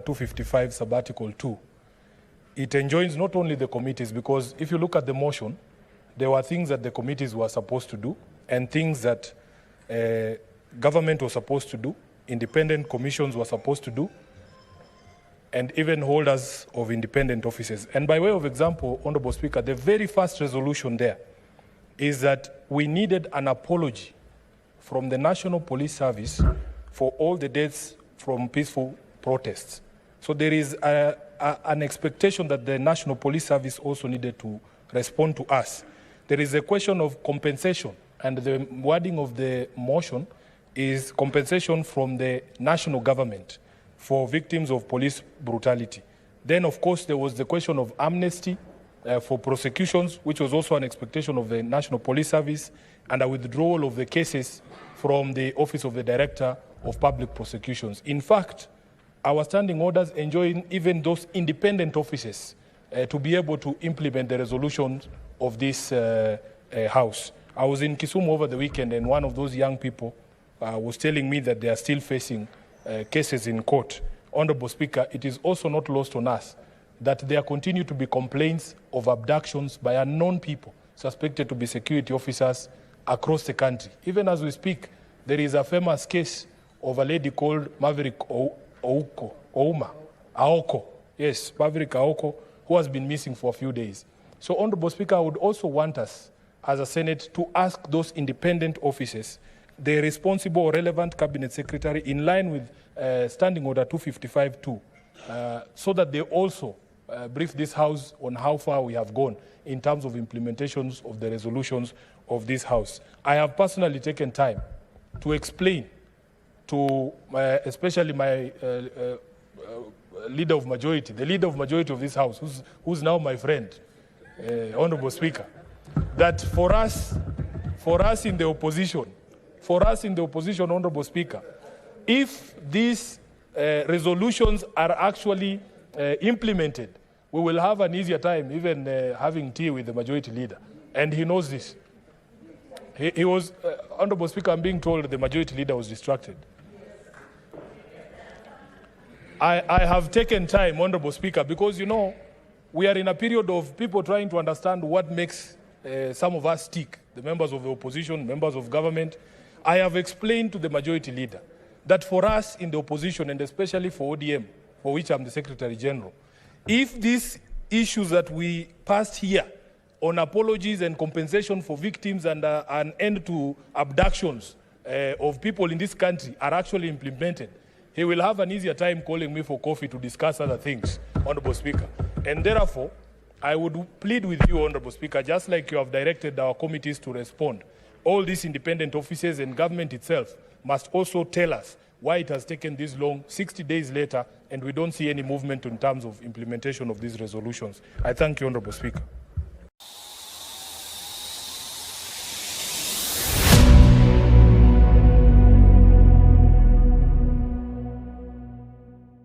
255 sub-article 2, it enjoins not only the committees, because if you look at the motion, there were things that the committees were supposed to do and things that government was supposed to do, independent commissions were supposed to do, and even holders of independent offices. And by way of example, Honorable Speaker, the very first resolution there is that we needed an apology from the National Police Service for all the deaths from peaceful protests. So there is an expectation that the National Police Service also needed to respond to us. There is a question of compensation, and the wording of the motion is compensation from the national government for victims of police brutality. Then, of course, there was the question of amnesty for prosecutions, which was also an expectation of the National Police Service, and a withdrawal of the cases from the Office of the Director of Public Prosecutions. In fact, our standing orders enjoin even those independent offices to be able to implement the resolutions of this House. I was in Kisumu over the weekend, and one of those young people was telling me that they are still facing cases in court. Honorable Speaker, it is also not lost on us that there continue to be complaints of abductions by unknown people suspected to be security officers across the country. Even as we speak, there is a famous case of a lady called Maverick Aoko. Yes, Maverick Aoko, who has been missing for a few days. So, Honorable Speaker, I would also want us as a Senate to ask those independent offices, the responsible or relevant cabinet secretary, in line with Standing Order 255-2, so that they also brief this House on how far we have gone in terms of implementations of the resolutions of this House. I have personally taken time to explain to especially my leader of majority, the leader of majority of this House, who's now my friend, Honorable Speaker, that for us in the opposition, Honorable Speaker, if these resolutions are actually implemented, we will have an easier time even having tea with the majority leader. And he knows this. He was, Honorable Speaker, I'm being told the majority leader was distracted. I have taken time, Honorable Speaker, because, you know, we are in a period of people trying to understand what makes some of us tick, the members of the opposition, members of government. I have explained to the majority leader that for us in the opposition, and especially for ODM, for which I'm the Secretary General, if these issues that we passed here on apologies and compensation for victims and an end to abductions of people in this country are actually implemented, he will have an easier time calling me for coffee to discuss other things, Honorable Speaker. And therefore, I would plead with you, Honorable Speaker, just like you have directed our committees to respond, all these independent offices and government itself must also tell us why it has taken this long, 60 days later, and we don't see any movement in terms of implementation of these resolutions. I thank you, Honorable Speaker.